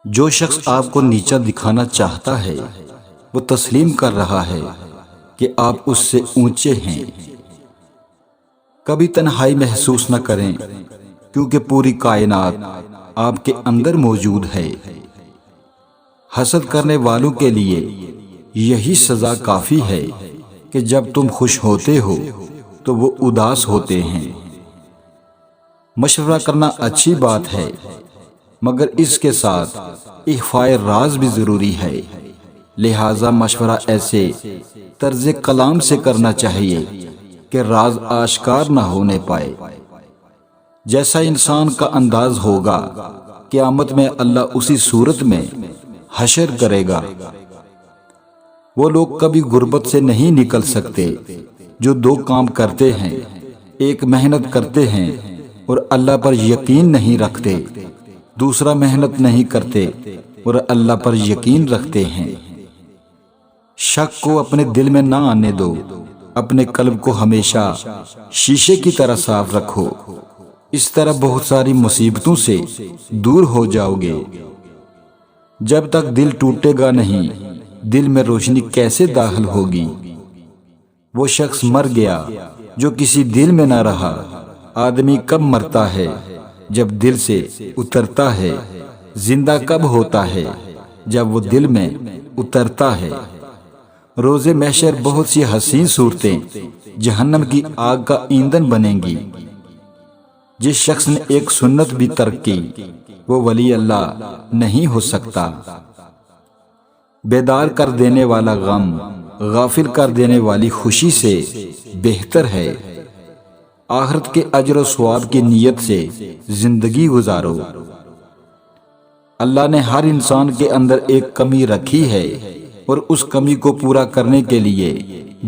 جو شخص آپ کو نیچا دکھانا چاہتا ہے وہ تسلیم کر رہا ہے کہ آپ اس سے اونچے ہیں۔ کبھی تنہائی محسوس نہ کریں کیونکہ پوری کائنات آپ کے اندر موجود ہے۔ حسد کرنے والوں کے لیے یہی سزا کافی ہے کہ جب تم خوش ہوتے ہو تو وہ اداس ہوتے ہیں۔ مشورہ کرنا اچھی بات ہے مگر اس کے ساتھ اخفاء راز بھی ضروری ہے، لہذا مشورہ ایسے طرز کلام سے کرنا چاہیے کہ راز آشکار نہ ہونے پائے۔ جیسا انسان کا انداز ہوگا قیامت میں اللہ اسی صورت میں حشر کرے گا۔ وہ لوگ کبھی غربت سے نہیں نکل سکتے جو دو کام کرتے ہیں، ایک محنت کرتے ہیں اور اللہ پر یقین نہیں رکھتے، دوسرا محنت نہیں کرتے اور اللہ پر یقین رکھتے ہیں۔ شک کو اپنے دل میں نہ آنے دو، اپنے قلب کو ہمیشہ شیشے کی طرح صاف رکھو، اس طرح بہت ساری مصیبتوں سے دور ہو جاؤ گے۔ جب تک دل ٹوٹے گا نہیں، دل میں روشنی کیسے داخل ہوگی؟ وہ شخص مر گیا جو کسی دل میں نہ رہا۔ آدمی کب مرتا ہے؟ جب دل سے اترتا ہے۔ زندہ کب ہوتا ہے؟ جب وہ دل میں اترتا ہے۔ روز محشر بہت سی حسین صورتیں جہنم کی آگ کا ایندھن بنیں گی۔ جس شخص نے ایک سنت بھی ترک کی وہ ولی اللہ نہیں ہو سکتا۔ بیدار کر دینے والا غم غافل کر دینے والی خوشی سے بہتر ہے۔ آخرت کے اجر و ثواب کی نیت سے زندگی گزارو۔ اللہ نے ہر انسان کے اندر ایک کمی رکھی ہے اور اس کمی کو پورا کرنے کے لیے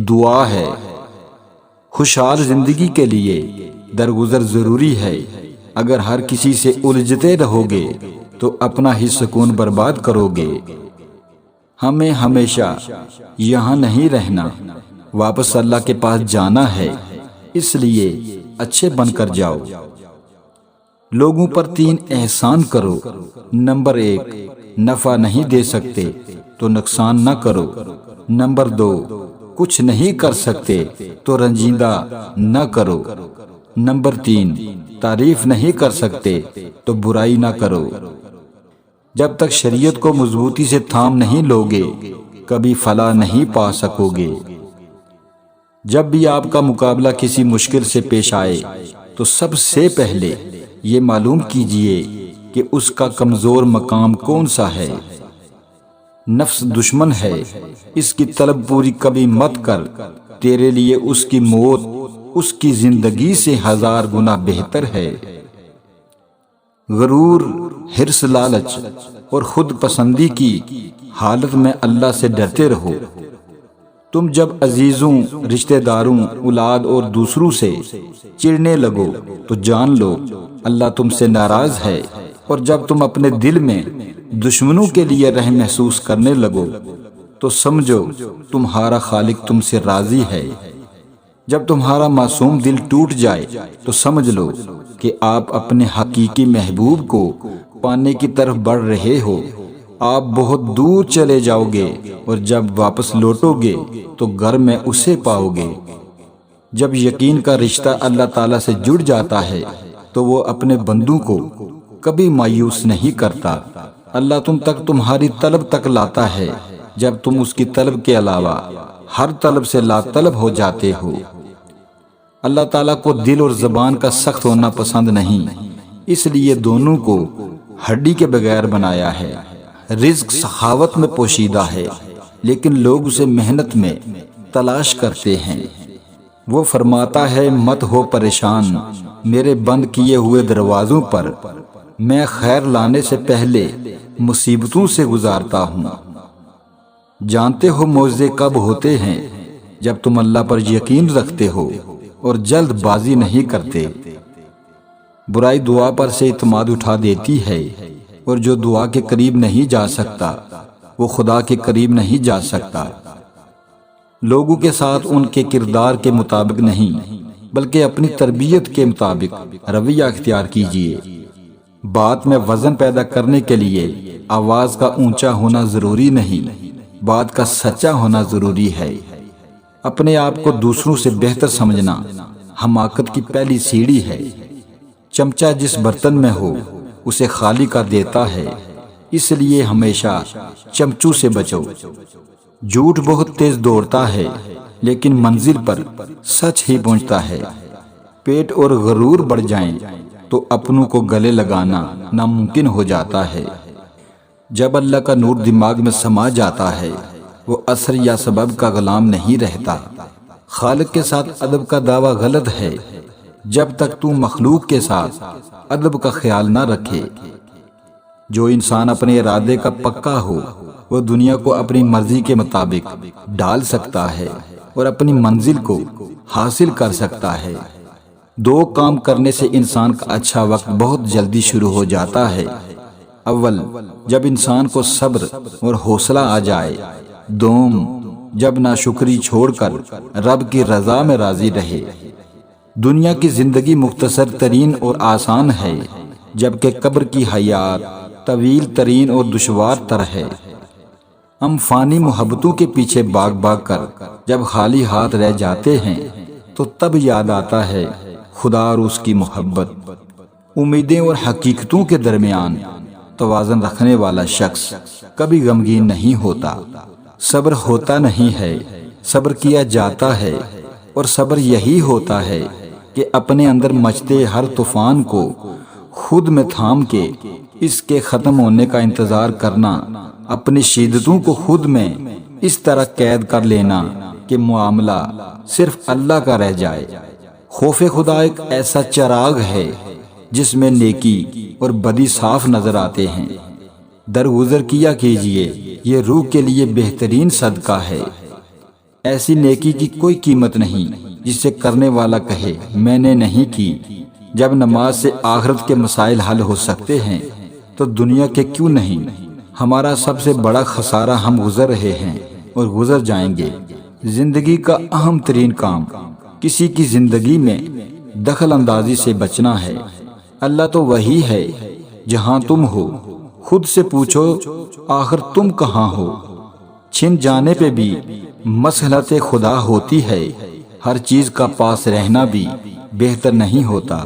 دعا ہے۔ خوشحال زندگی کے لیے درگزر ضروری ہے۔ اگر ہر کسی سے الجھتے رہو گے تو اپنا ہی سکون برباد کرو گے۔ ہمیں ہمیشہ یہاں نہیں رہنا، واپس اللہ کے پاس جانا ہے، اس لیے اچھے بن کر جاؤ۔ لوگوں پر 3 احسان کرو۔ نمبر 1، نفع نہیں دے سکتے تو نقصان نہ کرو۔ نمبر 2، کچھ نہیں کر سکتے تو رنجیدہ نہ کرو۔ نمبر 3، تعریف نہیں کر سکتے تو برائی نہ کرو۔ جب تک شریعت کو مضبوطی سے تھام نہیں لوگے کبھی فلاح نہیں پا سکو گے۔ جب بھی آپ کا مقابلہ کسی مشکل سے پیش آئے تو سب سے پہلے یہ معلوم کیجئے کہ اس کا کمزور مقام کون سا ہے۔ نفس دشمن ہے، اس کی طلب پوری کبھی مت کر، تیرے لیے اس کی موت اس کی زندگی سے 1000 گنا بہتر ہے۔ غرور، حرص، لالچ اور خود پسندی کی حالت میں اللہ سے ڈرتے رہو۔ تم جب عزیزوں، رشتہ داروں، اولاد اور دوسروں سے چڑھنے لگو تو جان لو اللہ تم سے ناراض ہے، اور جب تم اپنے دل میں دشمنوں کے لیے رحم محسوس کرنے لگو تو سمجھو تمہارا خالق تم سے راضی ہے۔ جب تمہارا معصوم دل ٹوٹ جائے تو سمجھ لو کہ آپ اپنے حقیقی محبوب کو پانے کی طرف بڑھ رہے ہو۔ آپ بہت دور چلے جاؤ گے اور جب واپس لوٹو گے تو گھر میں اسے پاؤ گے۔ جب یقین کا رشتہ اللہ تعالیٰ سے جڑ جاتا ہے تو وہ اپنے بندوں کو کبھی مایوس نہیں کرتا۔ اللہ تم تک تمہاری طلب تک لاتا ہے جب تم اس کی طلب کے علاوہ ہر طلب سے لا طلب ہو جاتے ہو۔ اللہ تعالیٰ کو دل اور زبان کا سخت ہونا پسند نہیں، اس لیے دونوں کو ہڈی کے بغیر بنایا ہے۔ رزق سخاوت میں پوشیدہ ہے لیکن لوگ اسے محنت میں تلاش کرتے ہیں۔ وہ فرماتا ہے مت ہو پریشان میرے بند کیے ہوئے دروازوں پر، میں خیر لانے سے پہلے مصیبتوں سے گزارتا ہوں۔ جانتے ہو معجزے کب ہوتے ہیں؟ جب تم اللہ پر یقین رکھتے ہو اور جلد بازی نہیں کرتے۔ برائی دعا پر سے اعتماد اٹھا دیتی ہے، اور جو دعا کے قریب نہیں جا سکتا وہ خدا کے قریب نہیں جا سکتا۔ لوگوں کے ساتھ ان کے کردار کے مطابق نہیں بلکہ اپنی تربیت کے مطابق رویہ اختیار کیجیے۔ بات میں وزن پیدا کرنے کے لیے آواز کا اونچا ہونا ضروری نہیں، بات کا سچا ہونا ضروری ہے۔ اپنے آپ کو دوسروں سے بہتر سمجھنا حماقت کی پہلی سیڑھی ہے۔ چمچہ جس برتن میں ہو اسے خالی کر دیتا ہے، اس لیے ہمیشہ چمچوں سے بچو۔ جھوٹ بہت تیز دوڑتا ہے لیکن منزل پر سچ ہی پہنچتا ہے۔ پیٹ اور غرور بڑھ جائیں تو اپنوں کو گلے لگانا ناممکن ہو جاتا ہے۔ جب اللہ کا نور دماغ میں سما جاتا ہے وہ اثر یا سبب کا غلام نہیں رہتا۔ خالق کے ساتھ ادب کا دعویٰ غلط ہے جب تک تو مخلوق کے ساتھ ادب کا خیال نہ رکھے۔ جو انسان اپنے ارادے کا پکا ہو وہ دنیا کو اپنی مرضی کے مطابق ڈال سکتا ہے اور اپنی منزل کو حاصل کر سکتا ہے۔ دو کام کرنے سے انسان کا اچھا وقت بہت جلدی شروع ہو جاتا ہے۔ اول، جب انسان کو صبر اور حوصلہ آ جائے۔ دوم، جب ناشکری چھوڑ کر رب کی رضا میں راضی رہے۔ دنیا کی زندگی مختصر ترین اور آسان ہے، جبکہ قبر کی حیات طویل ترین اور دشوار تر ہے۔ ہم فانی محبتوں کے پیچھے بھاگ بھاگ کر جب خالی ہاتھ رہ جاتے ہیں تو تب یاد آتا ہے خدا اور اس کی محبت۔ امیدیں اور حقیقتوں کے درمیان توازن رکھنے والا شخص کبھی غمگین نہیں ہوتا۔ صبر ہوتا نہیں ہے، صبر کیا جاتا ہے، اور صبر یہی ہوتا ہے کہ اپنے اندر مچتے ہر طوفان کو خود میں تھام کے اس کے ختم ہونے کا انتظار کرنا، اپنی شدتوں کو خود میں اس طرح قید کر لینا کہ معاملہ صرف اللہ کا رہ جائے۔ خوف خدا ایک ایسا چراغ ہے جس میں نیکی اور بدی صاف نظر آتے ہیں۔ درگزر کیا کیجئے، یہ روح کے لیے بہترین صدقہ ہے۔ ایسی نیکی کی کوئی قیمت نہیں جسے کرنے والا کہے میں نے نہیں کی۔ جب نماز سے آخرت کے مسائل حل ہو سکتے ہیں تو دنیا کے کیوں نہیں؟ ہمارا سب سے بڑا خسارہ ہم گزر رہے ہیں اور گزر جائیں گے۔ زندگی کا اہم ترین کام کسی کی زندگی میں دخل اندازی سے بچنا ہے۔ اللہ تو وہی ہے جہاں تم ہو۔ خود سے پوچھو آخر تم کہاں ہو؟ چھن جانے پہ بھی مصلحت خدا ہوتی ہے۔ ہر چیز کا پاس رہنا بھی بہتر نہیں ہوتا۔